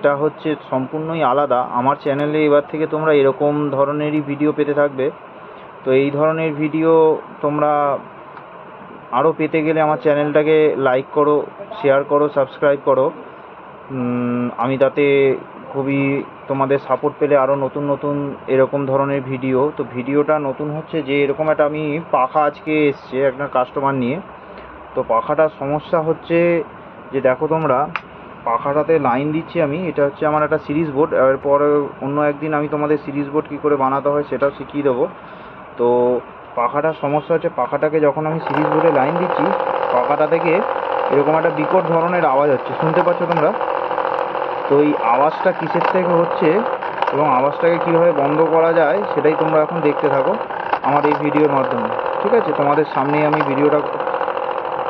এটা হচ্ছে সম্পূর্ণই আলাদা। আমার চ্যানেলে এবার থেকে তোমরা এরকম ধরনেরই ভিডিও পেতে থাকবে। তো এই ধরনের ভিডিও তোমরা আরও পেতে গেলে আমার চ্যানেলটাকে লাইক করো, শেয়ার করো, সাবস্ক্রাইব করো। আমি তাতে খুবই তোমাদের সাপোর্ট পেলে আরও নতুন নতুন এরকম ধরনের ভিডিও। তো ভিডিওটা নতুন হচ্ছে যে এরকম একটা আমি পাখা আজকে এসছে একটা কাস্টমার নিয়ে। তো পাখাটার সমস্যা হচ্ছে যে দেখো তোমরা, পাখাটাতে লাইন দিচ্ছি আমি। এটা হচ্ছে আমার একটা সিরিজ বোর্ড। এরপরে অন্য একদিন আমি তোমাদের সিরিজ বোর্ড কী করে বানাতে হয় সেটাও শিখিয়ে দেবো। তো পাখাটার সমস্যা হচ্ছে, পাখাটাকে যখন আমি সিরিজ বোর্ডে লাইন দিচ্ছি, পাখাটা থেকে এরকম একটা বিকট ধরনের আওয়াজ হচ্ছে, শুনতে পাচ্ছ তোমরা? তো এই আওয়াজটা কিসের থেকে হচ্ছে এবং আওয়াজটাকে কীভাবে বন্ধ করা যায় সেটাই তোমরা এখন দেখতে থাকো আমার এই ভিডিওর মাধ্যমে। ঠিক আছে, তোমাদের সামনেই আমি ভিডিওটা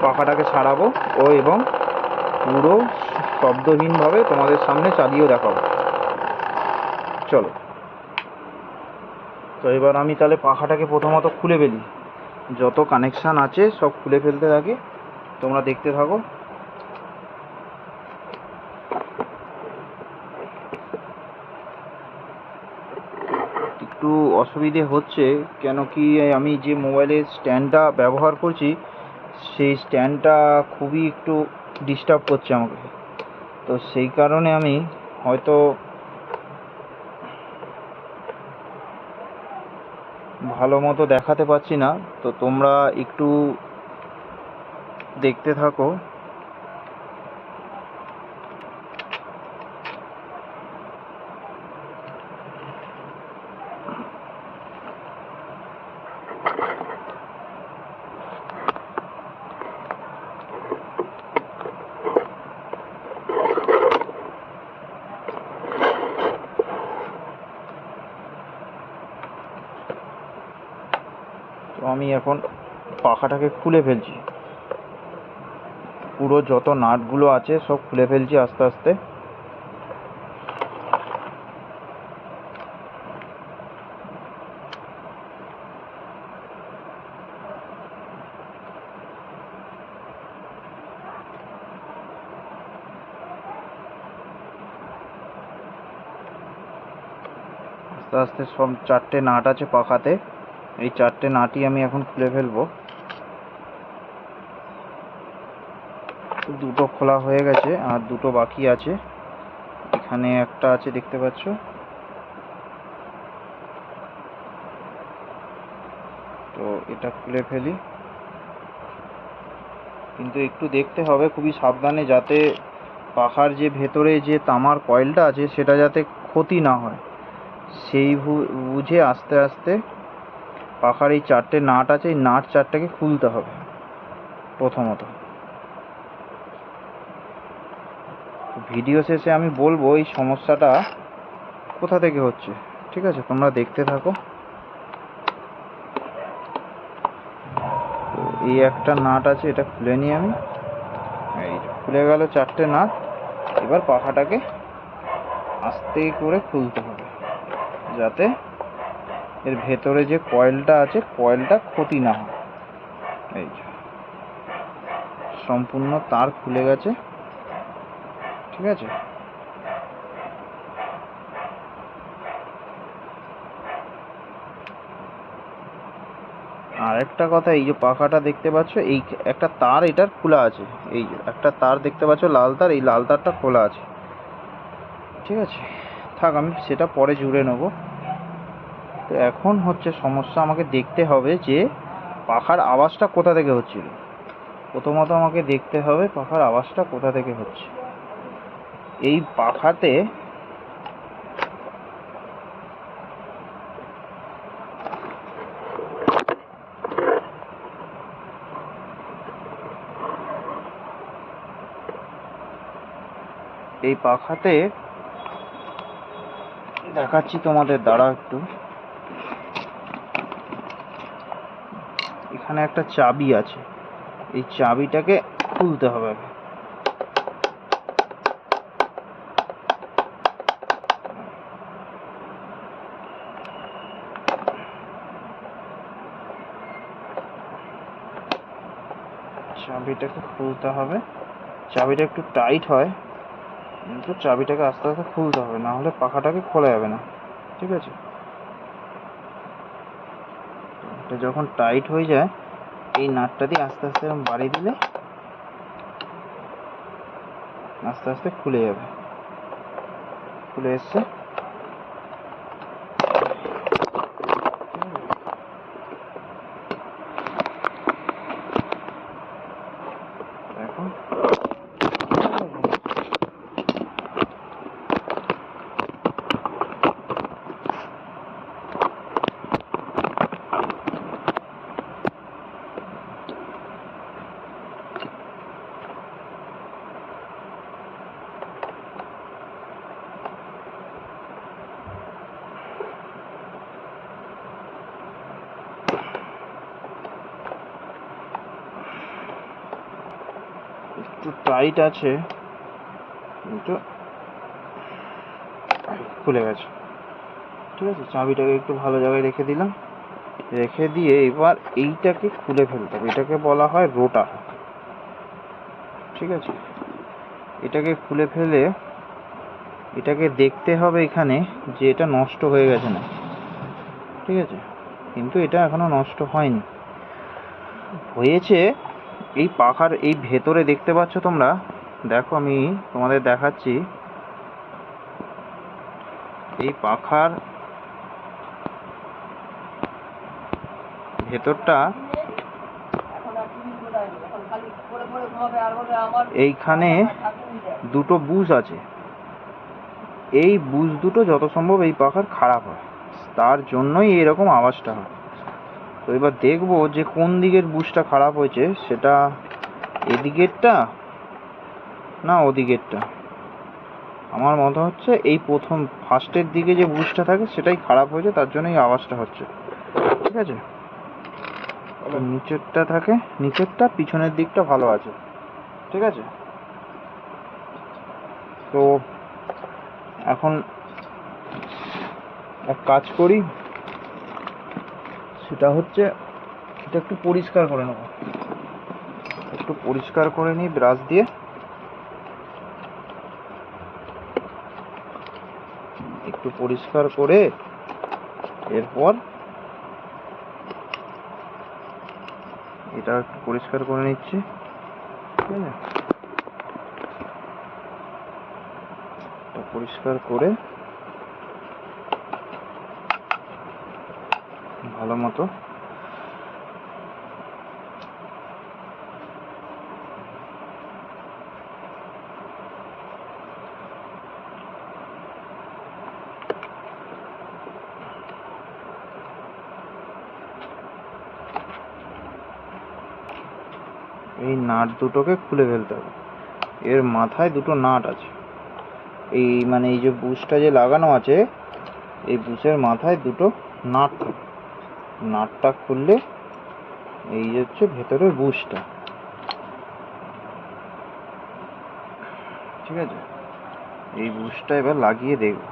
পাখাটাকে ছাড়াবো এবং পুরো শব্দহীনভাবে তোমাদের সামনে চালিয়েও দেখাবো। চলো, তো এবার আমি তাহলে পাখাটাকে প্রথমত খুলে ফেলি। যত কানেকশান আছে সব খুলে ফেলতে থাকি, তোমরা দেখতে থাকো। একটু অসুবিধে হচ্ছে, কেন কি আমি যে মোবাইলের স্ট্যান্ডটা ব্যবহার করছি সেই স্ট্যান্ডটা খুবই একটু ডিস্টার্ব করছে আমাকে। তো সেই কারণে আমি হয়তো ভালো মতো দেখাতে পারছি না। তো তোমরা একটু দেখতে থাকো। তো আমি এখন পাখাটাকে খুলে ফেলছি, পুরো যত নাটগুলো আছে সব খুলে ফেলছি আস্তে আস্তে। আস্তে আস্তে সব 4টে নাট আছে পাখাতে, এই 4টে নাটই আমি এখন খুলে ফেলবো। দুটো খোলা হয়ে গেছে আর দুটো বাকি আছে। এখানে একটা আছে দেখতে পাচ্ছ। তো এটা খুলে ফেলি, কিন্তু একটু দেখতে হবে খুবই সাবধানে, যাতে পাখার যে ভেতরে যে তামার কয়েলটা আছে সেটা যাতে ক্ষতি না হয়, সেই বুঝে আস্তে আস্তে পাখার এই 4টে নাট আছে, এই নাট 4টাকে খুলতে হবে প্রথমত। ভিডিও শেষে আমি বলবো এই সমস্যাটা কোথা থেকে হচ্ছে। ঠিক আছে, তোমরা দেখতে থাকো। তো এই একটা নাট আছে, এটা খুলে নিই আমি। এই খুলে গেল 4টে নাট। এবার পাখাটাকে আস্তে করে খুলতে হবে, যাতে এর ভেতরে যে কয়েলটা আছে কয়েলটা ক্ষতি না হয়। এই সম্পূর্ণ তার খুলে গেছে। ঠিক আছে, আর একটা কথা, এই যে পাখাটা দেখতে পাচ্ছ, এই একটা তার এটার খোলা আছে। এই যে একটা তার দেখতে পাচ্ছ লাল তার, এই লাল তারটা খোলা আছে। ঠিক আছে, থাক, আমি সেটা পরে জুড়ে নেব। তো এখন হচ্ছে সমস্যা, আমাকে দেখতে হবে যে পাখার আওয়াজটা কোথা থেকে হচ্ছিল। প্রথমত আমাকে দেখতে হবে পাখার আওয়াজটা কোথা থেকে হচ্ছে। এই পাখাতে দেখাচ্ছি তোমাদের, দাঁড়াও একটু। এখানে একটা চাবি আছে, এই চাবিটাকে খুলতে হবে। চাবিটাকে খুলতে হবে, চাবিটা একটু টাইট হয়, কিন্তু চাবিটাকে আস্তে আস্তে খুলতে হবে, না হলে পাখাটাকে খোলা যাবে না। ঠিক আছে, এটা যখন টাইট হয়ে যায় এই নাটটা দিয়ে আস্তে আস্তে এরকম বাড়ি দিলে আস্তে আস্তে খুলে যাবে। খুলে এসছে। এখন একটু টাইট আছে কিন্তু খুলে গেছে। ঠিক আছে, চাবিটাকে একটু ভালো জায়গায় রেখে দিলাম, রেখে দিয়ে এবার এইটাকে খুলে ফেলতে হবে। এটাকে বলা হয় রোটার। ঠিক আছে, এটাকে খুলে ফেলে এটাকে দেখতে হবে এখানে যে এটা নষ্ট হয়ে গেছে না। ঠিক আছে, কিন্তু এটা এখনো নষ্ট হয়নি, হয়েছে এই পাখার এই ভেতরে। দেখতে পাচ্ছ তোমরা, দেখো আমি তোমাদের দেখাচ্ছি। এই পাখার ভেতরটা এইখানে দুটো বুশ আছে। এই বুশ দুটো যত সম্ভব এই পাখার খারাপ হয়, তার জন্যই এরকম আওয়াজটা হয়। তো এবার দেখবো যে কোন দিকের বুশটা খারাপ হয়েছে, সেটা এদিকেরটা না ওদিকেরটা। আমার মনে হচ্ছে এই প্রথম ফার্স্টের দিকে যে বুশটা থাকে সেটাই খারাপ হয়েছে, তার জন্য এই আওয়াজটা হচ্ছে। ঠিক আছে, নিচেরটা থাকে, নিচেরটা পিছনের দিকটা ভালো আছে। ঠিক আছে, তো এখন এক কাজ করি, সেটা হচ্ছে এটা একটু পরিষ্কার করে নেব। একটু পরিষ্কার করে নিই ব্রাশ দিয়ে। একটু পরিষ্কার করে এরপর এটা একটু পরিষ্কার করে নিচ্ছি। ঠিক আছে, পরিষ্কার করে ভালো মতো এই নাট দুটোকে খুলে ফেলতে হবে। এর মাথায় দুটো নাট আছে, এই মানে এই যে বুশটা যে লাগানো আছে এই বুশের মাথায় দুটো নাট থাকে। নাটটা খুললে এই হচ্ছে ভেতরের বুশটা। ঠিক আছে, এই বুশটা এবার লাগিয়ে দেখব।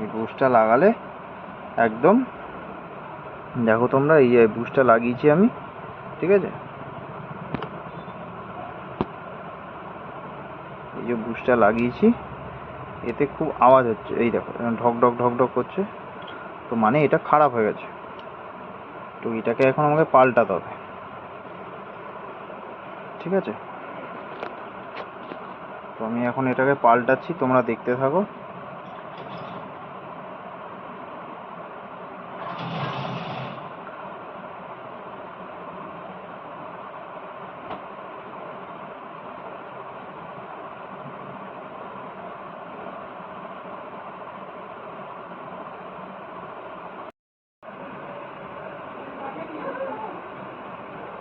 এই বুশটা লাগালে একদম, দেখো তোমরা এই যে বুশটা লাগিয়েছি আমি। ঠিক আছে, এই যে বুশটা লাগিয়েছি এতে খুব আওয়াজ হচ্ছে, এই দেখো ঢক ঢক ঢক ঢক করছে, তো মানে এটা খারাপ হয়ে গেছে। তো এটাকে এখন আমাকে পাল্টাতে হবে। ঠিক আছে, তো আমি এখন এটাকে পাল্টাচ্ছি, তোমরা দেখতে থাকো।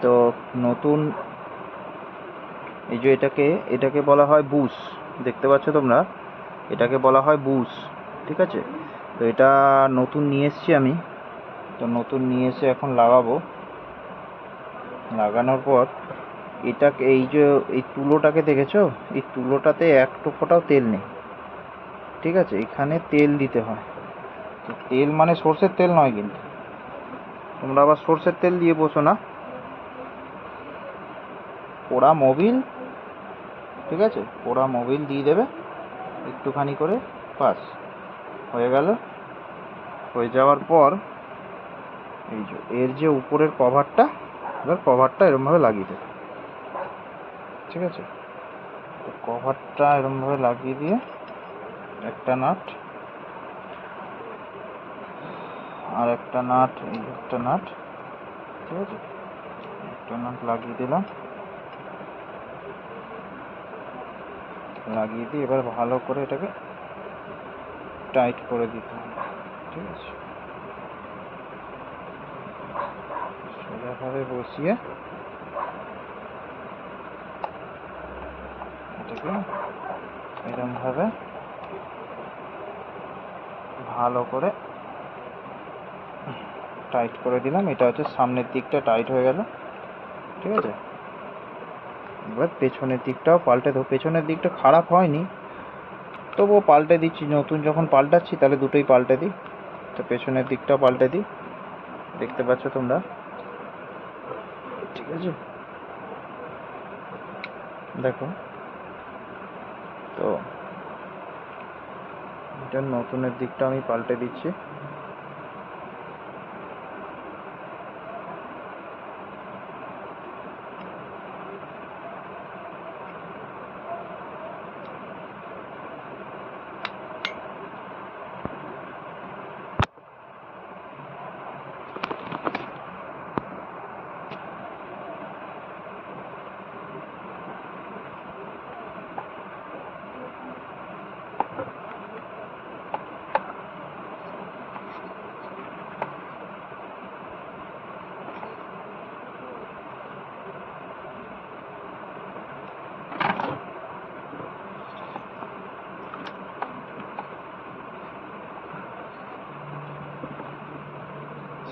তো নতুন এই যে এটাকে বলা হয় বুশ। দেখতে পাচ্ছ তোমরা, এটাকে বলা হয় বুশ। ঠিক আছে, তো এটা নতুন নিয়ে এসেছি আমি। তো নতুন নিয়ে এসে এখন লাগাবো। লাগানোর পর এটাকে এই যে এই তুলোটাকে দেখেছো, এই তুলোটাতে এক ফোঁটাও তেল নেই। ঠিক আছে, এখানে তেল দিতে হয়। তো তেল মানে সর্ষের তেল নয়, কিন্তু তোমরা আবার সর্ষের তেল দিয়ে বসো না। পোড়া মোবিল, ঠিক আছে, পোড়া মোবিল দিয়ে দেবে। একটুখানি করে, বাস হয়ে গেল। হয়ে যাওয়ার পর এই যে এর যে উপরের কভারটা, এবার কভারটা এরমভাবে লাগিয়ে দেবে, ঠিক আছে? তো কভারটা এরমভাবে লাগিয়ে দিয়ে একটা নাট আর একটা নাট, এই একটা নাট, ঠিক আছে, একটা নাট লাগিয়ে দিলাম। লাগিয়ে দিয়ে এবার ভালো করে এটাকে টাইট করে দিতে হবে, ঠিক আছে? সোজাভাবে বসিয়ে এটাকে এরমভাবে ভালো করে টাইট করে দিলাম। এটা হচ্ছে সামনের দিকটা টাইট হয়ে গেল, ঠিক আছে? এবার পেছনের দিকটাও পাল্টে দেবো। পেছনের দিকটা খারাপ হয়নি, তবুও পাল্টে দিচ্ছি, নতুন যখন পাল্টাচ্ছি তাহলে দুটোই পাল্টে দিই। তো পেছনের দিকটাও পাল্টে দিই, দেখতে পাচ্ছ তোমরা, ঠিক আছে? দেখো, তো এটা নতুনের দিকটা আমি পাল্টে দিচ্ছি।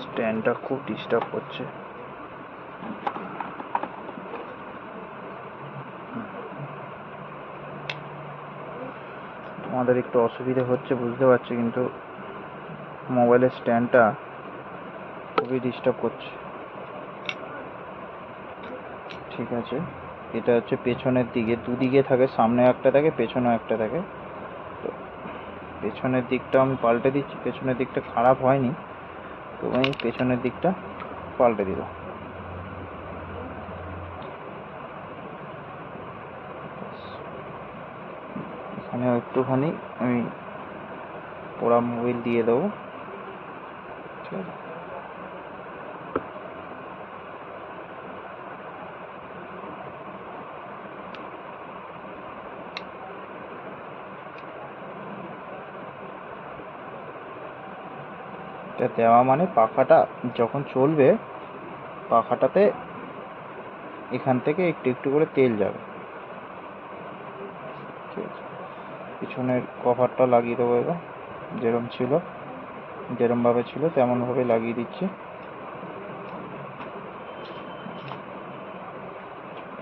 স্ট্যান্ডটা খুব ডিস্টার্ব করছে। তোমাদের একটু অসুবিধা হচ্ছে বুঝতে পারছি, কিন্তু মোবাইলের স্ট্যান্ডটা খুবই ডিস্টার্ব করছে, ঠিক আছে? এটা হচ্ছে পেছনের দিকে, দুদিকে থাকে, সামনে একটা থাকে, পেছনেও একটা থাকে। তো পেছনের দিকটা আমি পাল্টে দিচ্ছি, পেছনের দিকটা খারাপ হয়নি, তো আমি পেছনের দিকটা পাল্টে দিলাম। এখানে একটুখানি আমি পোড়া মোবিল দিয়ে দেবো, ঠিক আছে? এটা দেওয়া মানে পাখাটা যখন চলবে, পাখাটাতে এখান থেকে একটু একটু করে তেল যাবে, ঠিক আছে? পিছনের কভারটা লাগিয়ে দেবো এবার, যেরমভাবে ছিল তেমনভাবে লাগিয়ে দিচ্ছি।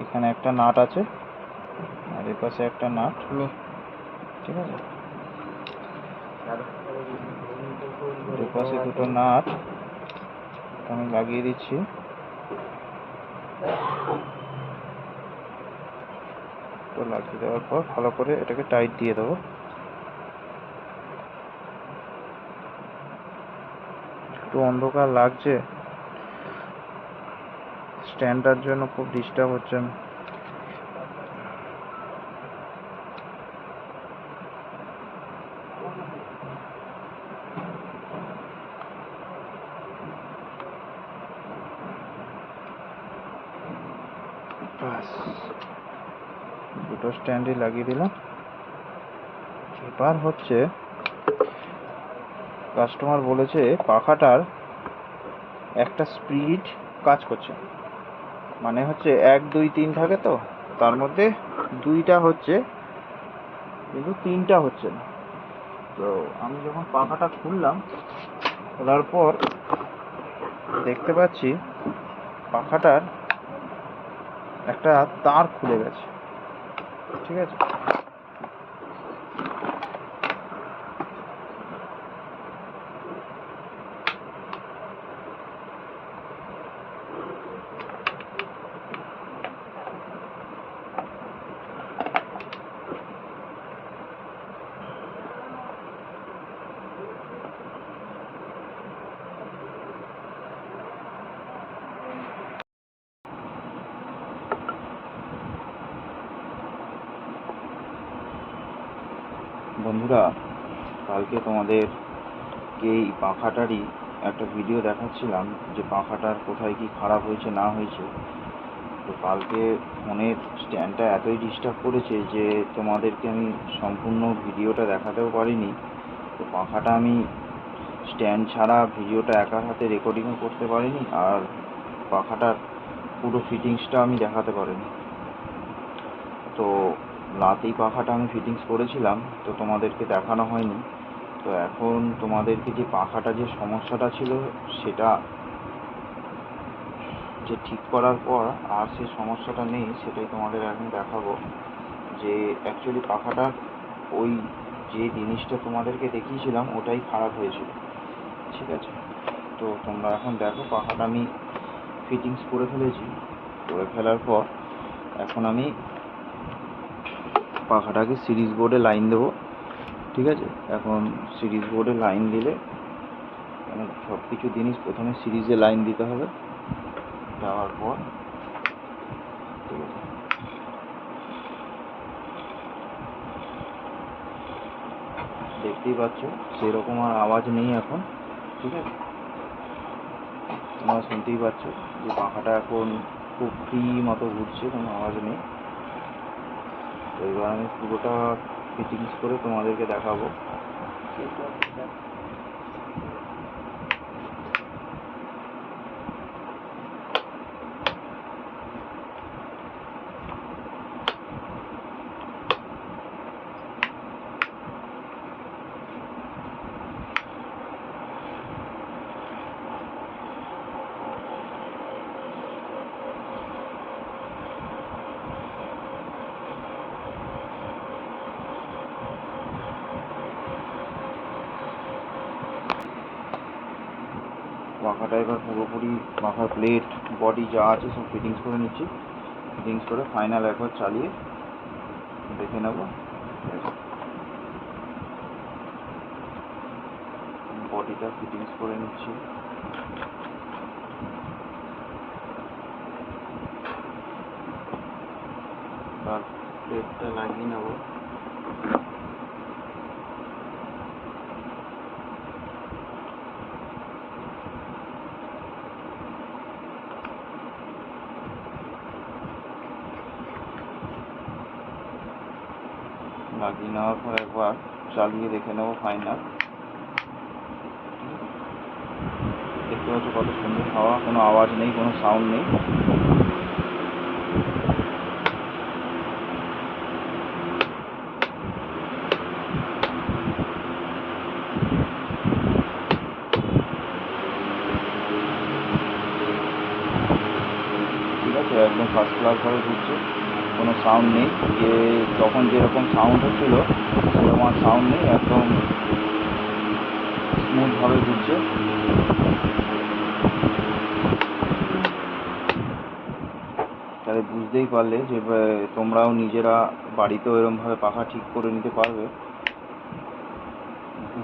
এখানে একটা নাট আছে আর এর পাশে একটা নাট, ঠিক আছে? দুপাশে দুটো নাট আমি লাগিয়ে দিচ্ছি। তো লাগিয়ে দেওয়ার পর ভালো করে এটাকে টাইট দিয়ে দেবো। একটু অন্ধকার লাগছে, স্ট্যান্ডটার জন্য খুব ডিস্টার্ব হচ্ছে। ব্যাস, দুটো স্ট্যান্ডই লাগিয়ে দিলাম। এবার হচ্ছে কাস্টমার বলেছে পাখাটার একটা স্পিড কাজ করছে, মানে হচ্ছে 1 2 3 থাকে, তো তার মধ্যে 2টা হচ্ছে কিন্তু 3টা হচ্ছে না। তো আমি যখন পাখাটা খোলার পর দেখতে পাচ্ছি পাখাটার একটা তার খুলে গেছে, ঠিক আছে? বন্ধুরা, কালকে তোমাদেরকে এই পাখাটারই একটা ভিডিও দেখাচ্ছিলাম যে পাখাটার কোথায় কি খারাপ হয়েছে না হয়েছে। তো কালকে ফোনের স্ট্যান্ডটা এতই ডিস্টার্ব করেছে যে তোমাদেরকে আমি সম্পূর্ণ ভিডিওটা দেখাতেও পারিনি। তো পাখাটা আমি স্ট্যান্ড ছাড়া ভিডিওটা একার হাতে রেকর্ডিংও করতে পারিনি, আর পাখাটার পুরো ফিটিংসটা আমি দেখাতে পারিনি। তো রাতেই পাখাটা আমি ফিটিংস করেছিলাম, তো তোমাদেরকে দেখানো হয়নি। তো এখন তোমাদেরকে যে পাখাটা যে সমস্যাটা ছিল সেটা যে ঠিক করার পর আর সে সমস্যাটা নেই, সেটাই তোমাদের এখন দেখাবো। যে অ্যাকচুয়ালি পাখাটার ওই যে জিনিসটা তোমাদেরকে দেখিয়েছিলাম ওটাই খারাপ হয়েছিল, ঠিক আছে? তো তোমরা এখন দেখো, পাখাটা আমি ফিটিংস করে ফেলেছি। করে ফেলার পর এখন আমি পাখাটাকে সিরিজ বোর্ডে লাইন দেবো, ঠিক আছে? এখন সিরিজ বোর্ডে লাইন দিলে সব কিছু জিনিস প্রথমে সিরিজে লাইন দিতে হবে। দেওয়ার পর ঠিক আছে, দেখতেই পাচ্ছ সেরকম আর আওয়াজ নেই এখন, ঠিক আছে? তোমরা শুনতেই পাচ্ছ যে পাখাটা এখন খুব ফ্রি মতো ঘুরছে, কোনো আওয়াজ নেই। তো এবার আমি পুরোটা ফিটিংস করে তোমাদেরকে দেখাবো। পাখাটা এবার পুরোপুরি পাখার প্লেট বডি যা আছে সব ফিটিংস করে নিচ্ছি। ফিটিংস করে ফাইনাল একবার চালিয়ে দেখে নেব। বডিটা ফিটিংস করে নিচ্ছি। তার প্লেটটা লাগিয়ে নেব। লাগিয়ে নেওয়ার পর একবার চালিয়ে দেখে নেব ফাইনাল। দেখতে পাচ্ছ কত সুন্দর হাওয়া, কোনো আওয়াজ নেই, কোনো সাউন্ড নেই। ঠিক আছে, একদম ফার্স্ট ক্লাসভাবে ঘুরছে, কোনো সাউন্ড নেই। যে তখন যেরকম সাউন্ড হচ্ছিলো সেরকম আর সাউন্ড নেই, একদম স্মুথভাবে ঘুরছে। তাহলে বুঝতেই পারলে যে তোমরাও নিজেরা বাড়িতেও এরকমভাবে পাখা ঠিক করে নিতে পারবে।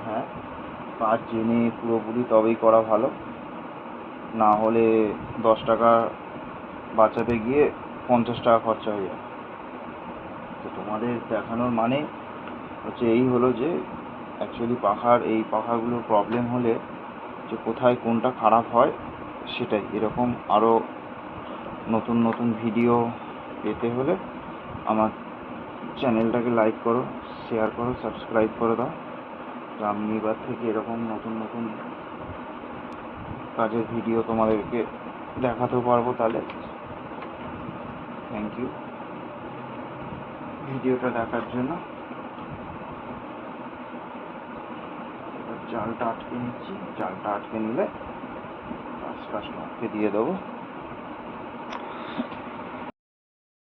হ্যাঁ, কাজ জেনে পুরোপুরি তবেই করা ভালো, না হলে 10 টাকা বাঁচাতে গিয়ে 50 টাকা খরচা হয়ে যায়। তো তোমাদের দেখানোর মানে হচ্ছে এই হলো যে অ্যাকচুয়ালি এই পাখাগুলোর প্রবলেম হলে যে কোথায় কোনটা খারাপ হয় সেটাই। এরকম আরও নতুন নতুন ভিডিও পেতে হলে আমার চ্যানেলটাকে লাইক করো, শেয়ার করো, সাবস্ক্রাইব করে দাও। তো আমি এবার থেকে এরকম নতুন নতুন কাজের ভিডিও তোমাদেরকে দেখাতেও পারবো। তাহলে থ্যাংক ইউ ভিডিওটা দেখার জন্য। এবার জালটা আটকে নিচ্ছি। জালটা আটকে নিলে কাস্টমারকে দিয়ে দেবো।